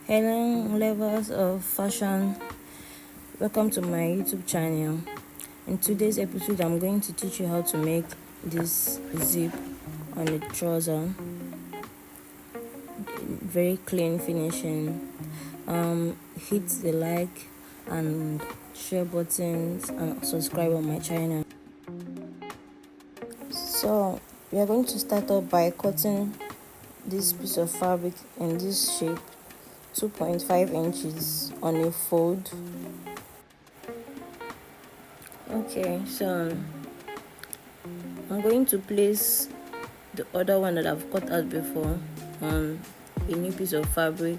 Hello lovers of fashion, welcome to my YouTube channel. In today's episode I'm going to teach you how to make this zip on the trouser. Very clean finishing. Hit the like and share buttons and subscribe on my channel. So we are going to start off by cutting this piece of fabric in this shape, 2.5 inches on a fold. Okay, so I'm going to place the other one that I've cut out before on a new piece of fabric.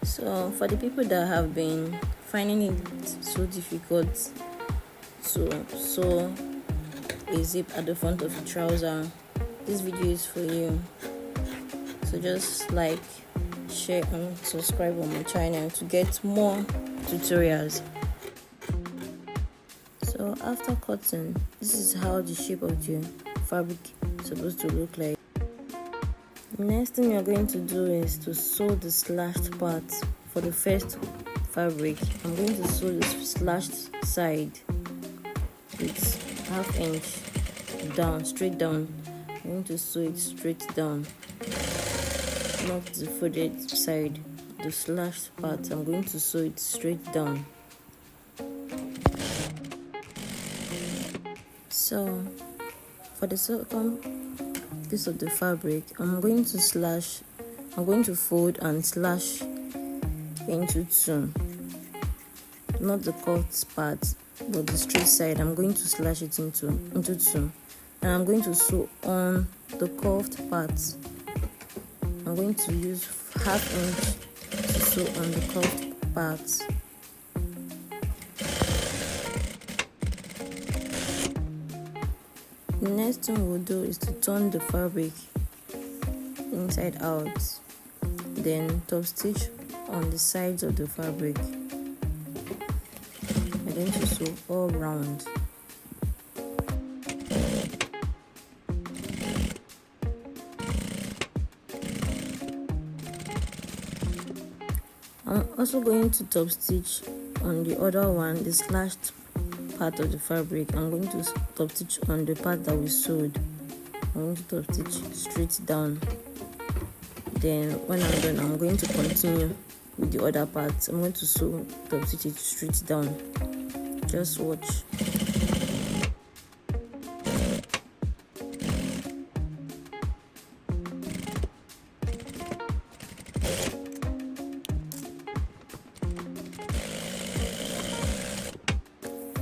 So for the people that have been finding it so difficult to sew a zip at the front of the trouser, this video is for you. So just like, share and subscribe on my channel to get more tutorials. So after cutting, this is how the shape of the fabric is supposed to look like. The next thing you're going to do is to sew the slashed part. For the first fabric, I'm going to sew the slashed side with 1/2 inch down, straight down. I'm going to sew it straight down, not the folded side. The slashed part, I'm going to sew it straight down. So for the second piece of the fabric, I'm going to fold and slash into two, not the curved part but the straight side. I'm going to slash it into two, and I'm going to sew on the curved part. I'm going to use 1/2 inch to sew on the curved part. The next thing we'll do is to turn the fabric inside out, then top stitch on the sides of the fabric. I'm going to sew all round. I'm also going to top stitch on the other one, the slashed part of the fabric. I'm going to top stitch on the part that we sewed. I'm going to top stitch straight down. Then when I'm done, I'm going to continue with the other part. I'm going to sew, top stitch it straight down. Just watch.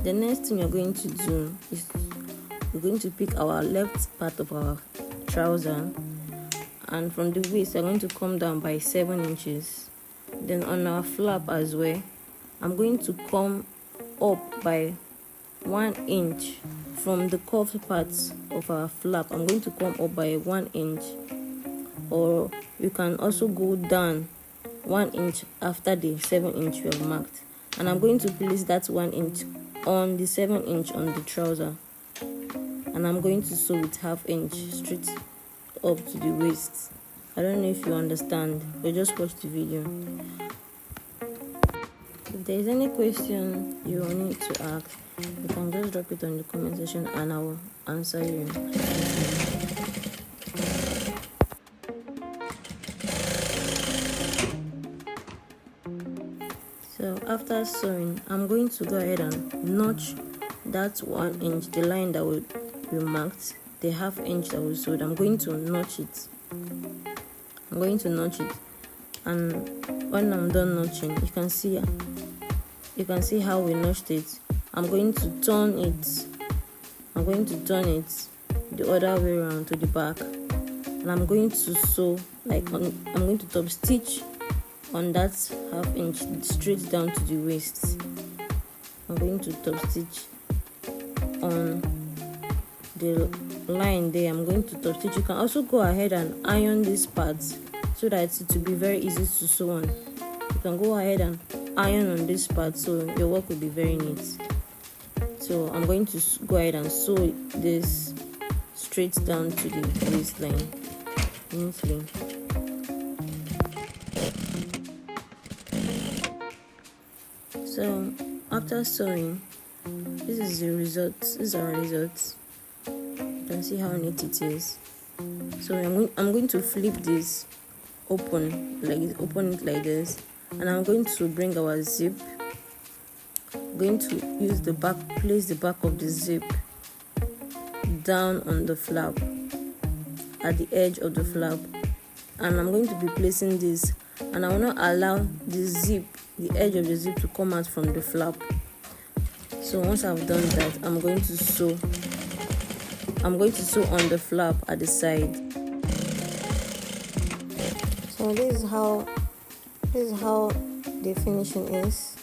The next thing you're going to do is we're going to pick our left part of our trouser, and from the waist we're going to come down by 7 inches. Then on our flap as well, I'm going to come up by 1 inch from the curved parts of our flap. I'm going to come up by 1 inch, or you can also go down 1 inch after the 7 inch you have marked, and I'm going to place that 1 inch on the 7 inch on the trouser, and I'm going to sew with 1/2 inch straight up to the waist. I don't know if you understand, but just watch the video. If there is any question you need to ask, you can just drop it on the comment section and I will answer you. So after sewing, I'm going to go ahead and notch that 1 inch, the line that we marked, the 1/2 inch that we sewed. I'm going to notch it. And when I'm done notching, you can see how we notched it. I'm going to turn it the other way around to the back, and I'm going to sew I'm going to top stitch on that 1/2 inch straight down to the waist. I'm going to top stitch on the line there. I'm going to top stitch. You can also go ahead and iron these parts so that it will be very easy to sew on. You can go ahead and iron on this part so your work will be very neat. So I'm going to go ahead and sew this straight down to the waistline neatly. So after sewing, this is the result. This is our result. You can see how neat it is. So I'm going to flip this open it like this, and I'm going to bring our zip. I'm going to use the back, place the back of the zip down on the flap, at the edge of the flap, and I'm going to be placing this, and I will not allow the edge of the zip to come out from the flap. So once I've done that, I'm going to sew on the flap at the side. So this is how the finishing is.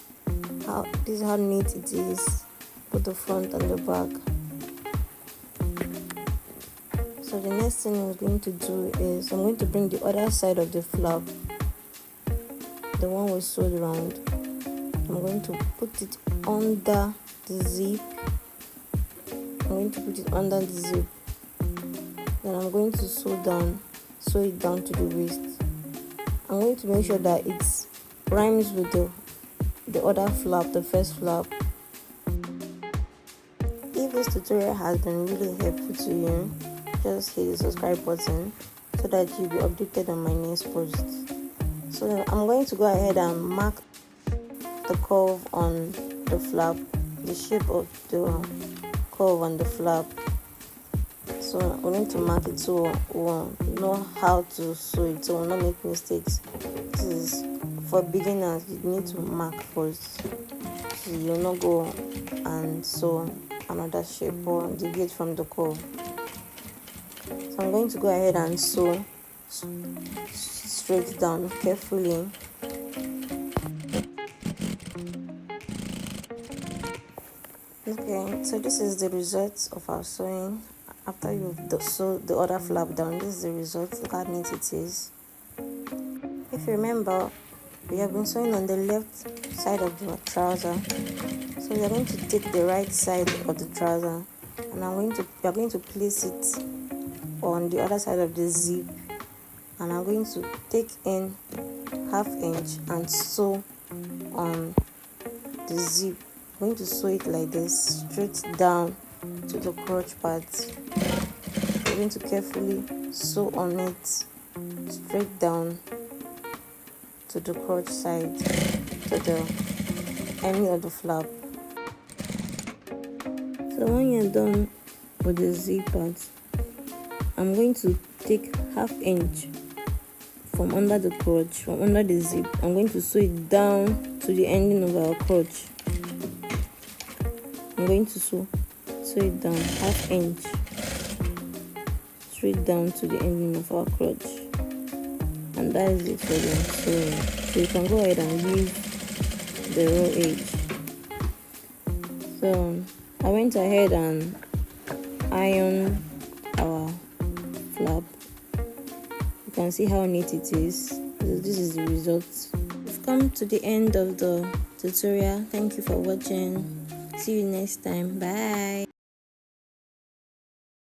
This is how neat it is, both the front and the back. So the next thing I'm going to do is I'm going to bring the other side of the flap, the one we sewed around. I'm going to put it under the zip. Then I'm going to sew it down to the waist. I'm going to make sure that it rhymes with the other flap, the first flap. If this tutorial has been really helpful to you, just hit the subscribe button so that you'll be updated on my next post. So I'm going to go ahead and mark the curve on the flap, the shape of the curve on the flap. So we're going to mark it so we'll know how to sew it, so we'll not make mistakes. This is for beginners. You need to mark first, so you'll not go and sew another shape or deviate from the curve. So I'm going to go ahead and sew straight down carefully. Okay, so this is the result of our sewing. After you've sewed the other flap down, this is the result. Look how neat it is. If you remember, we have been sewing on the left side of the trouser. So we are going to take the right side of the trouser, and we are going to place it on the other side of the zip, and I'm going to take in 1/2 inch and sew on the zip. I'm going to sew it like this, straight down to the crotch part. I'm going to carefully sew on it straight down to the crotch side, to the end of the flap. So when you're done with the zip part, I'm going to take 1/2 inch from under the crotch, from under the zip. I'm going to sew it down to the ending of our crotch. I'm going to sew it down 1/2 inch straight down to the ending of our crotch, and that is it for the sewing. So you can go ahead and leave the raw edge. So I went ahead and ironed our flap. You can see how neat it is. So this is the result. We've come to the end of the tutorial. Thank you for watching. See you next time. Bye.